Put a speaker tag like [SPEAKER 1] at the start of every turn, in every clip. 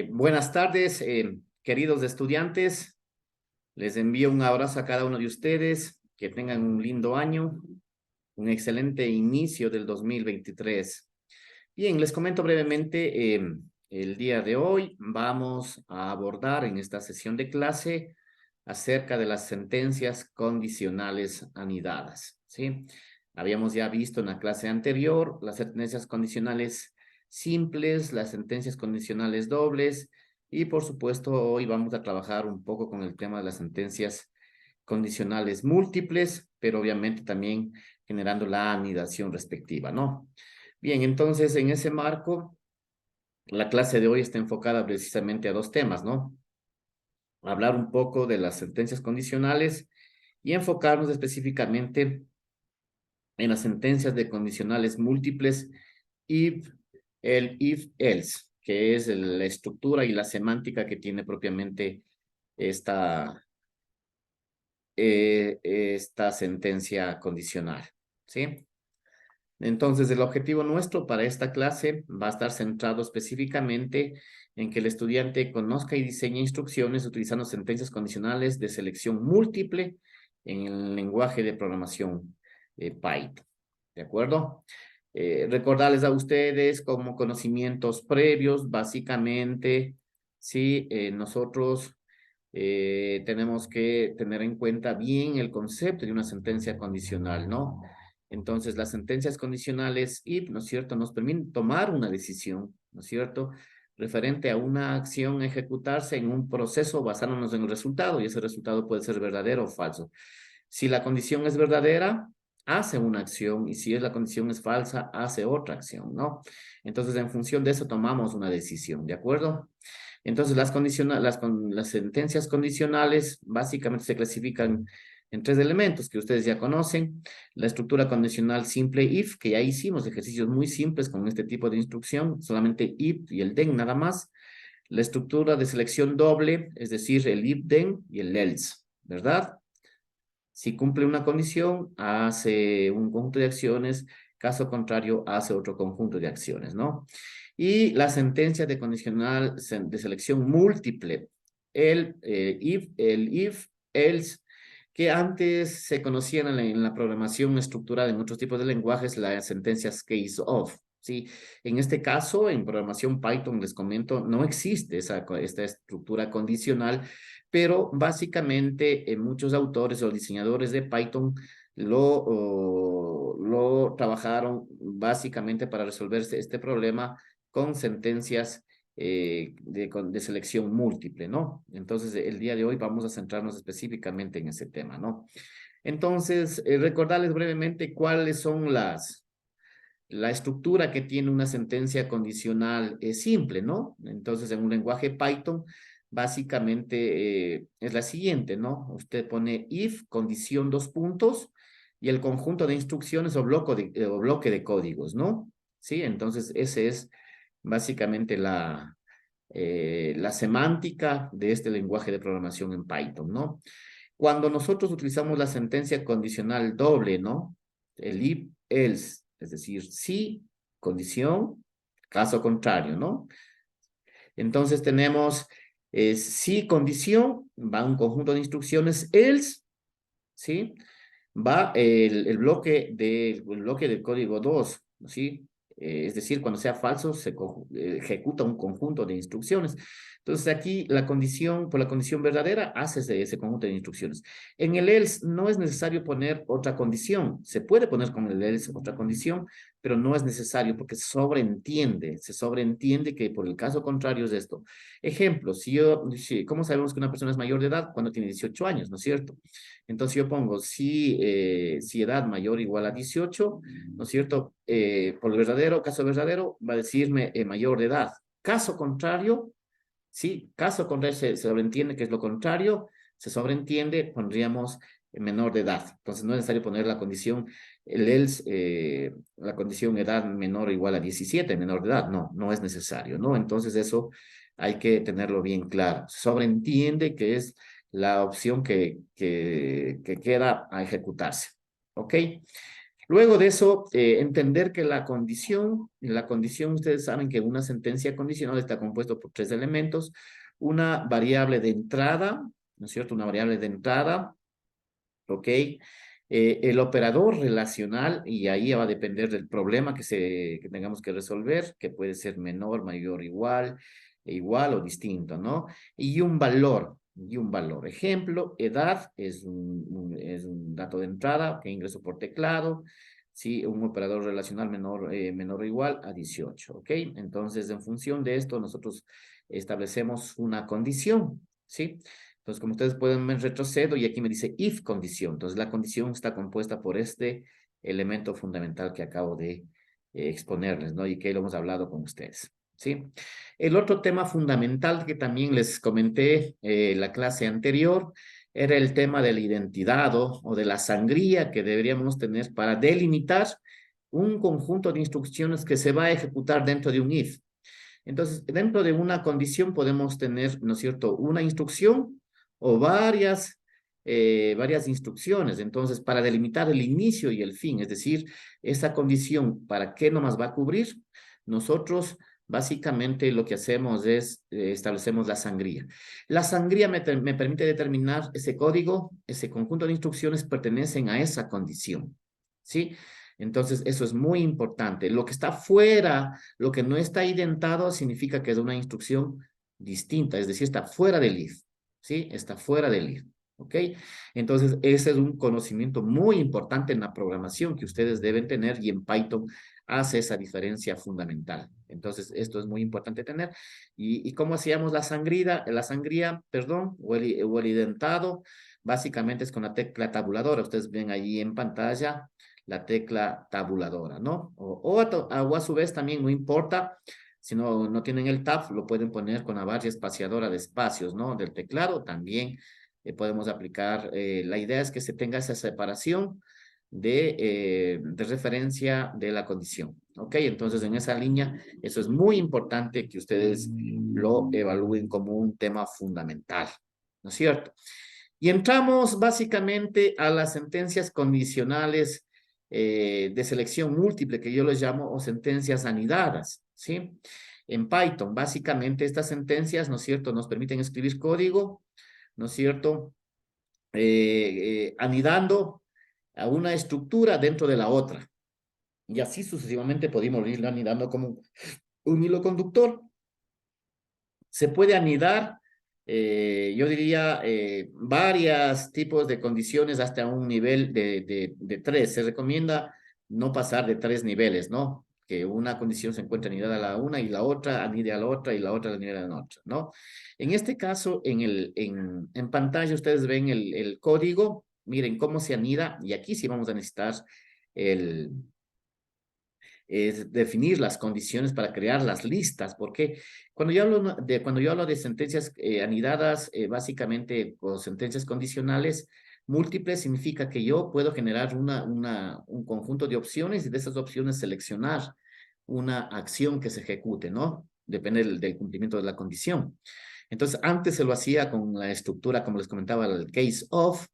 [SPEAKER 1] Buenas tardes, queridos estudiantes. Les envío un abrazo a cada uno de ustedes. Que tengan un lindo año, un excelente inicio del 2023. Bien, les comento brevemente, el día de hoy vamos a abordar en esta sesión de clase acerca de las sentencias condicionales anidadas, ¿sí? Habíamos ya visto en la clase anterior las sentencias condicionales simples, las sentencias condicionales dobles y por supuesto hoy vamos a trabajar un poco con el tema de las sentencias condicionales múltiples, pero obviamente también generando la anidación respectiva, ¿no? Bien, entonces en ese marco, la clase de hoy está enfocada precisamente a dos temas, ¿no? Hablar un poco de las sentencias condicionales y enfocarnos específicamente en las sentencias de condicionales múltiples if, el if-else, que es la estructura y la semántica que tiene propiamente esta, esta sentencia condicional, ¿sí? Entonces, el objetivo nuestro para esta clase va a estar centrado específicamente en que el estudiante conozca y diseñe instrucciones utilizando sentencias condicionales de selección múltiple en el lenguaje de programación Python. ¿De acuerdo? Recordarles a ustedes como conocimientos previos, básicamente, sí, nosotros tenemos que tener en cuenta bien el concepto de una sentencia condicional, ¿no? Entonces, las sentencias condicionales if, ¿no es cierto?, nos permiten tomar una decisión, ¿no es cierto?, referente a una acción ejecutarse en un proceso basándonos en el resultado, y ese resultado puede ser verdadero o falso. Si la condición es verdadera, hace una acción, y si la condición es falsa, hace otra acción, ¿no? Entonces, en función de eso, tomamos una decisión, ¿de acuerdo? Entonces, las sentencias condicionales básicamente se clasifican en tres elementos que ustedes ya conocen. La estructura condicional simple if, que ya hicimos ejercicios muy simples con este tipo de instrucción, solamente if y el then nada más. La estructura de selección doble, es decir, el if, then y el else, ¿verdad? Si cumple una condición, hace un conjunto de acciones, caso contrario, hace otro conjunto de acciones, ¿no? Y la sentencia de condicional de selección múltiple, el if, else, que antes se conocían en la programación estructurada en otros tipos de lenguajes, las sentencias case of, ¿sí? En este caso, en programación Python, les comento, no existe esta estructura condicional, pero básicamente muchos autores o diseñadores de Python lo trabajaron básicamente para resolverse este problema con sentencias de selección múltiple, ¿no? Entonces, el día de hoy vamos a centrarnos específicamente en ese tema, ¿no? Entonces, recordarles brevemente cuáles son la estructura que tiene una sentencia condicional simple, ¿no? Entonces, en un lenguaje Python, básicamente es la siguiente, ¿no? Usted pone if, condición, dos puntos, y el conjunto de instrucciones o bloque de códigos, ¿no? Sí, entonces ese es básicamente la semántica de este lenguaje de programación en Python, ¿no? Cuando nosotros utilizamos la sentencia condicional doble, ¿no? El if, else, es decir, si, condición, caso contrario, ¿no? Entonces tenemos si, condición, va un conjunto de instrucciones, else, ¿sí? Va el bloque del código 2, ¿sí? Es decir, cuando sea falso, se ejecuta un conjunto de instrucciones. Entonces, aquí por la condición verdadera, haces ese conjunto de instrucciones. En el else no es necesario poner otra condición. Se puede poner con el else otra condición, pero no es necesario porque se sobreentiende que por el caso contrario es esto. Ejemplo, ¿cómo sabemos que una persona es mayor de edad? Cuando tiene 18 años, ¿no es cierto? Entonces yo pongo si edad mayor o igual a 18, ¿no es cierto? Por el caso verdadero, va a decirme mayor de edad. Caso contrario, sí, caso contrario se sobreentiende que es lo contrario, se sobreentiende, pondríamos menor de edad. Entonces no es necesario poner la condición, el else, la condición edad menor o igual a 17, menor de edad. No, no es necesario, ¿no? Entonces eso hay que tenerlo bien claro. Se sobreentiende que es la opción que queda a ejecutarse. ¿Ok? Luego de eso, entender que la condición, ustedes saben que una sentencia condicional está compuesta por tres elementos, una variable de entrada, ¿no es cierto? Una variable de entrada, ¿ok? El operador relacional, y ahí va a depender del problema que tengamos que resolver, que puede ser menor, mayor, igual, igual o distinto, ¿no? Y un valor. Ejemplo, edad es un dato de entrada que ingreso por teclado, ¿sí? Un operador relacional menor o igual a 18, ¿ok? Entonces, en función de esto, nosotros establecemos una condición, ¿sí? Entonces, como ustedes pueden ver, retrocedo y aquí me dice if condición. Entonces, la condición está compuesta por este elemento fundamental que acabo de exponerles, ¿no? Y que lo hemos hablado con ustedes, ¿sí? El otro tema fundamental que también les comenté la clase anterior era el tema de la identidad o de la sangría que deberíamos tener para delimitar un conjunto de instrucciones que se va a ejecutar dentro de un if. Entonces, dentro de una condición podemos tener, ¿no es cierto?, una instrucción o varias instrucciones. Entonces, para delimitar el inicio y el fin, es decir, esa condición, ¿para qué nomás va a cubrir? Nosotros básicamente lo que hacemos es establecemos la sangría. La sangría me permite determinar ese código, ese conjunto de instrucciones pertenecen a esa condición, ¿sí? Entonces, eso es muy importante. Lo que está fuera, lo que no está identado, significa que es una instrucción distinta, es decir, está fuera del if, ¿sí? Está fuera del if, ¿ok? Entonces, ese es un conocimiento muy importante en la programación que ustedes deben tener y en Python hace esa diferencia fundamental. Entonces, esto es muy importante tener. ¿Y cómo hacíamos la sangría, perdón, o el identado? Básicamente es con la tecla tabuladora. Ustedes ven allí en pantalla la tecla tabuladora, ¿no? O a su vez también no importa, si no tienen el tab, lo pueden poner con la barra espaciadora de espacios, ¿no? Del teclado también podemos aplicar. La idea es que se tenga esa separación de referencia de la condición, ¿ok? Entonces, en esa línea, eso es muy importante que ustedes lo evalúen como un tema fundamental, ¿no es cierto? Y entramos básicamente a las sentencias condicionales de selección múltiple, que yo les llamo, o sentencias anidadas, ¿sí? En Python, básicamente estas sentencias, ¿no es cierto?, nos permiten escribir código, ¿no es cierto?, anidando a una estructura dentro de la otra. Y así sucesivamente podemos irlo anidando como un hilo conductor. Se puede anidar, yo diría, varios tipos de condiciones hasta un nivel de 3. Se recomienda no pasar de 3 niveles, ¿no? Que una condición se encuentre anidada a la una y la otra anide a la otra y la otra anide a la otra, ¿no? En este caso, en pantalla ustedes ven el código, miren cómo se anida y aquí sí vamos a necesitar el es definir las condiciones para crear las listas, porque cuando yo hablo de sentencias anidadas, básicamente, o sentencias condicionales múltiples, significa que yo puedo generar un conjunto de opciones y de esas opciones seleccionar una acción que se ejecute, ¿no? Depende del cumplimiento de la condición. Entonces, antes se lo hacía con la estructura, como les comentaba, el case of.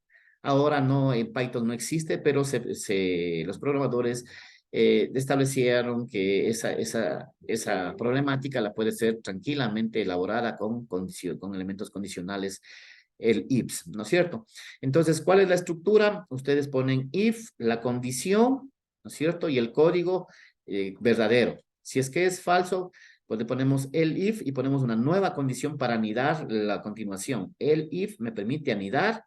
[SPEAKER 1] Ahora no, en Python no existe, pero los programadores establecieron que esa problemática la puede ser tranquilamente elaborada con elementos condicionales, el ifs, ¿no es cierto? Entonces, ¿cuál es la estructura? Ustedes ponen if, la condición, ¿no es cierto? Y el código verdadero. Si es que es falso, pues le ponemos el if y ponemos una nueva condición para anidar la continuación. El if me permite anidar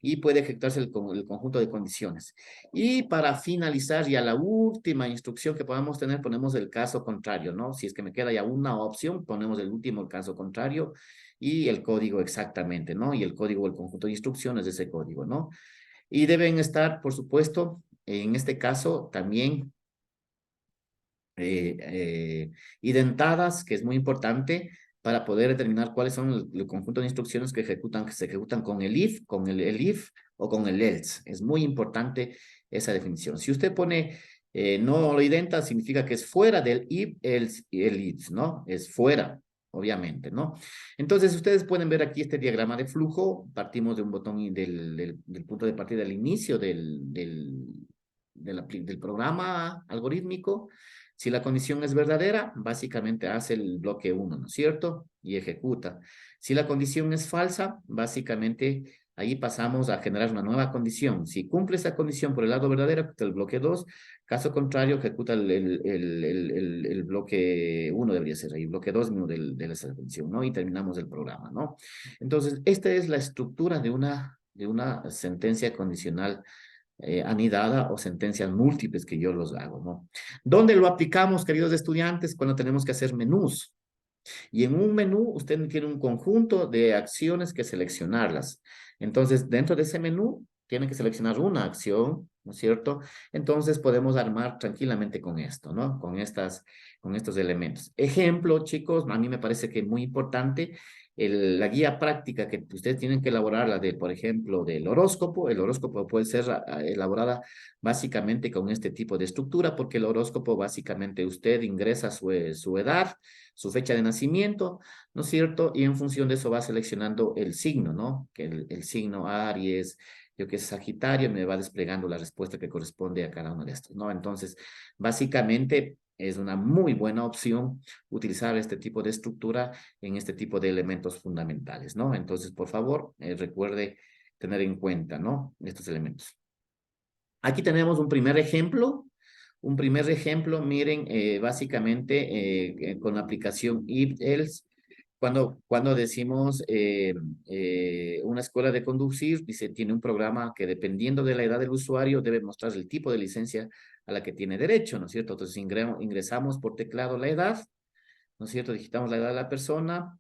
[SPEAKER 1] y puede ejecutarse el conjunto de condiciones. Y para finalizar ya la última instrucción que podamos tener, ponemos el caso contrario, ¿no? Si es que me queda ya una opción, ponemos el último caso contrario y el código exactamente, ¿no? Y el código, el conjunto de instrucciones de ese código, ¿no? Y deben estar, por supuesto, en este caso también identadas, que es muy importante para poder determinar cuáles son el conjunto de instrucciones que se ejecutan con el if, con el if o con el else. Es muy importante esa definición. Si usted pone no lo identa, significa que es fuera del if, else y el if, ¿no? Es fuera, obviamente, ¿no? Entonces, ustedes pueden ver aquí este diagrama de flujo. Partimos de un botón y del punto de partida, del inicio del programa algorítmico. Si la condición es verdadera, básicamente hace el bloque 1, ¿no es cierto? Y ejecuta. Si la condición es falsa, básicamente ahí pasamos a generar una nueva condición. Si cumple esa condición por el lado verdadero, ejecuta el bloque 2. Caso contrario, ejecuta el bloque 1, debería ser ahí, bloque 2 de la condición, ¿no? Y terminamos el programa, ¿no? Entonces, esta es la estructura de una sentencia condicional anidada o sentencias múltiples que yo los hago, ¿no? ¿Dónde lo aplicamos, queridos estudiantes? Cuando tenemos que hacer menús. Y en un menú usted tiene un conjunto de acciones que seleccionarlas. Entonces, dentro de ese menú, tiene que seleccionar una acción, ¿no es cierto? Entonces, podemos armar tranquilamente con esto, ¿no? Con estos elementos. Ejemplo, chicos, a mí me parece que es muy importante la guía práctica que ustedes tienen que elaborar, la de, por ejemplo, del horóscopo. El horóscopo puede ser elaborada básicamente con este tipo de estructura, porque el horóscopo básicamente usted ingresa su edad, su fecha de nacimiento, ¿no es cierto? Y en función de eso va seleccionando el signo, ¿no? Que el signo Aries, yo que es Sagitario, me va desplegando la respuesta que corresponde a cada uno de estos, ¿no? Entonces, básicamente es una muy buena opción utilizar este tipo de estructura en este tipo de elementos fundamentales, ¿no? Entonces, por favor, recuerde tener en cuenta, ¿no? Estos elementos. Aquí tenemos un primer ejemplo. Un primer ejemplo, miren, básicamente con la aplicación if-else, cuando decimos una escuela de conducir, dice, tiene un programa que dependiendo de la edad del usuario debe mostrar el tipo de licencia a la que tiene derecho, ¿no es cierto? Entonces ingresamos por teclado la edad, ¿no es cierto? Digitamos la edad de la persona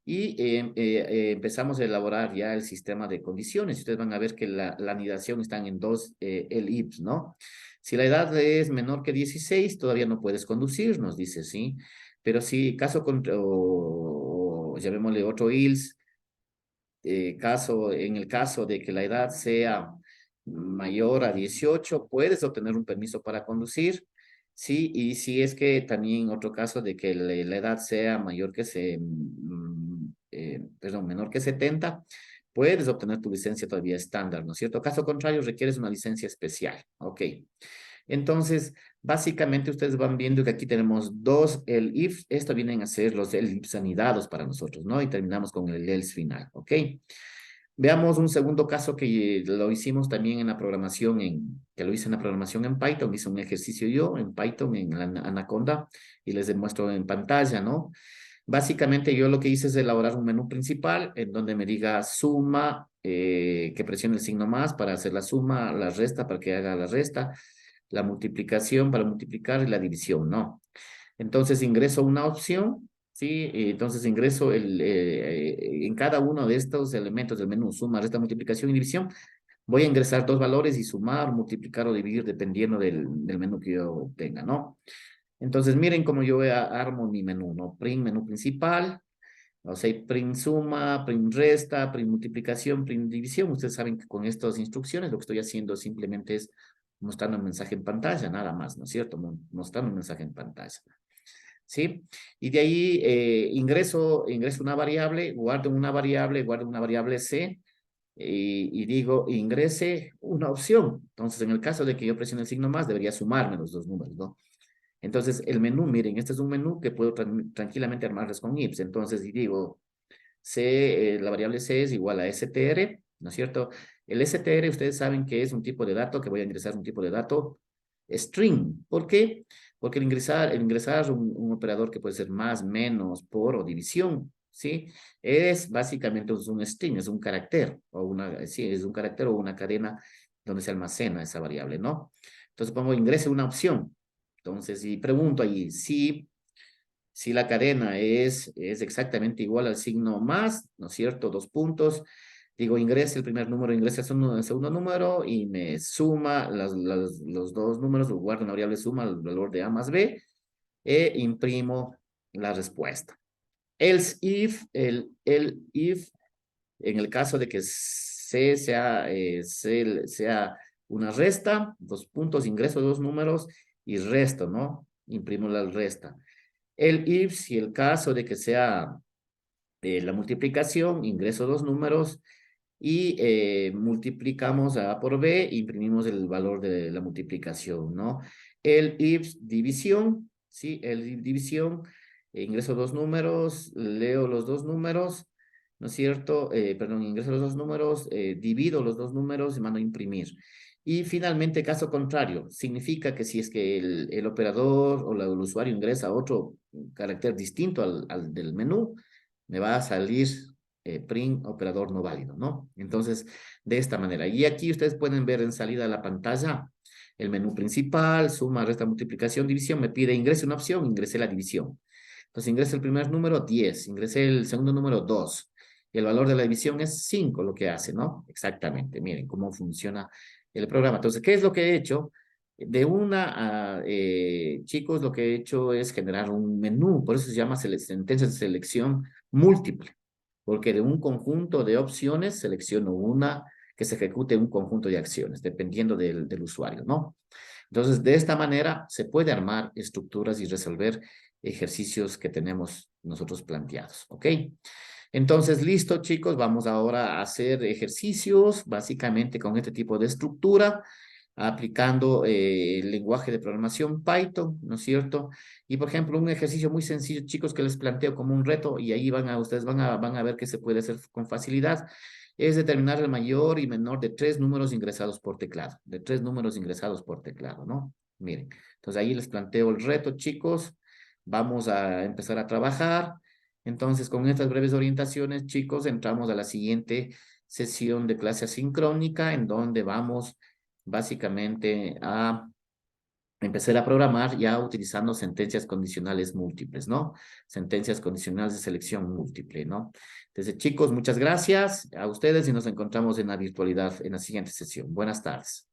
[SPEAKER 1] y empezamos a elaborar ya el sistema de condiciones. Ustedes van a ver que la anidación están en dos, el IPS, ¿no? Si la edad es menor que 16, todavía no puedes conducir, nos dice, ¿sí? Pero si caso o llamémosle otro ILS, en el caso de que la edad sea mayor a 18, puedes obtener un permiso para conducir. Sí, y si es que también otro caso de que la edad sea mayor que perdón, menor que 70, puedes obtener tu licencia todavía estándar, ¿no es cierto? Caso contrario, requieres una licencia especial. Ok. Entonces, básicamente ustedes van viendo que aquí tenemos dos el if, esto vienen a ser los el ifs anidados para nosotros, ¿no? Y terminamos con el else final, ¿ok? Veamos un segundo caso que lo hicimos también en la programación, que lo hice en la programación en Python, hice un ejercicio yo en Python, en la Anaconda, y les demuestro en pantalla, ¿no? Básicamente yo lo que hice es elaborar un menú principal en donde me diga suma, que presione el signo más para hacer la suma, la resta para que haga la resta, la multiplicación para multiplicar y la división, ¿no? Entonces ingreso una opción, ¿sí? Entonces ingreso en cada uno de estos elementos del menú, suma, resta, multiplicación y división. Voy a ingresar dos valores y sumar, multiplicar o dividir dependiendo del menú que yo tenga, ¿no? Entonces miren cómo yo armo mi menú, ¿no? Print menú principal, o sea, print suma, print resta, print multiplicación, print división. Ustedes saben que con estas instrucciones lo que estoy haciendo simplemente es mostrando un mensaje en pantalla, nada más, ¿no es cierto? Mostrando un mensaje en pantalla. ¿Sí? Y de ahí ingreso guardo una variable C y digo ingrese una opción. Entonces, en el caso de que yo presione el signo más, debería sumarme los dos números, ¿no? Entonces, el menú, miren, este es un menú que puedo tranquilamente armarles con IPS. Entonces, y digo, la variable C es igual a str, ¿no es cierto? El str, ustedes saben que es un tipo de dato, que voy a ingresar un tipo de dato string. ¿Por qué? Porque el ingresar un operador que puede ser más, menos, por o división, ¿sí? Es básicamente un string, es un carácter, sí, es un carácter o una cadena donde se almacena esa variable, ¿no? Entonces pongo ingrese una opción. Entonces, si pregunto ahí, si la cadena es exactamente igual al signo más, ¿no es cierto? Dos puntos. Digo, ingrese el primer número, ingrese el segundo número y me suma los dos números, guardo una variable suma, el valor de A más B, e imprimo la respuesta. Else if, el if, en el caso de que C sea una resta, dos puntos, ingreso dos números y resto, ¿no? Imprimo la resta. El if, si el caso de que sea la multiplicación, ingreso dos números y multiplicamos A por B, imprimimos el valor de la multiplicación, ¿no? El if división, ¿sí? El if división, ingreso dos números, leo los dos números, ¿no es cierto? Perdón, ingreso los dos números, divido los dos números y mando a imprimir. Y finalmente, caso contrario, significa que si es que el operador o el usuario ingresa otro carácter distinto al del menú, me va a salir print operador no válido, ¿no? Entonces, de esta manera. Y aquí ustedes pueden ver en salida de la pantalla el menú principal, suma, resta, multiplicación, división. Me pide ingrese una opción, ingresé la división. Entonces, ingresé el primer número, 10. Ingresé el segundo número, 2. Y el valor de la división es 5, lo que hace, ¿no? Exactamente. Miren cómo funciona el programa. Entonces, ¿qué es lo que he hecho? De una a, chicos, lo que he hecho es generar un menú. Por eso se llama sentencias de selección múltiple, porque de un conjunto de opciones selecciono una que se ejecute un conjunto de acciones, dependiendo del usuario, ¿no? Entonces, de esta manera se puede armar estructuras y resolver ejercicios que tenemos nosotros planteados, ¿ok? Entonces, listo, chicos, vamos ahora a hacer ejercicios, básicamente con este tipo de estructura, aplicando el lenguaje de programación Python, ¿no es cierto? Y, por ejemplo, un ejercicio muy sencillo, chicos, que les planteo como un reto, y ahí ustedes van a ver que se puede hacer con facilidad, es determinar el mayor y menor de 3 números ingresados por teclado, de 3 números ingresados por teclado, ¿no? Miren, entonces ahí les planteo el reto, chicos, vamos a empezar a trabajar. Entonces, con estas breves orientaciones, chicos, entramos a la siguiente sesión de clase asincrónica, en donde vamos básicamente a empezar a programar ya utilizando sentencias condicionales múltiples, ¿no? Sentencias condicionales de selección múltiple, ¿no? Entonces, chicos, muchas gracias a ustedes y nos encontramos en la virtualidad en la siguiente sesión. Buenas tardes.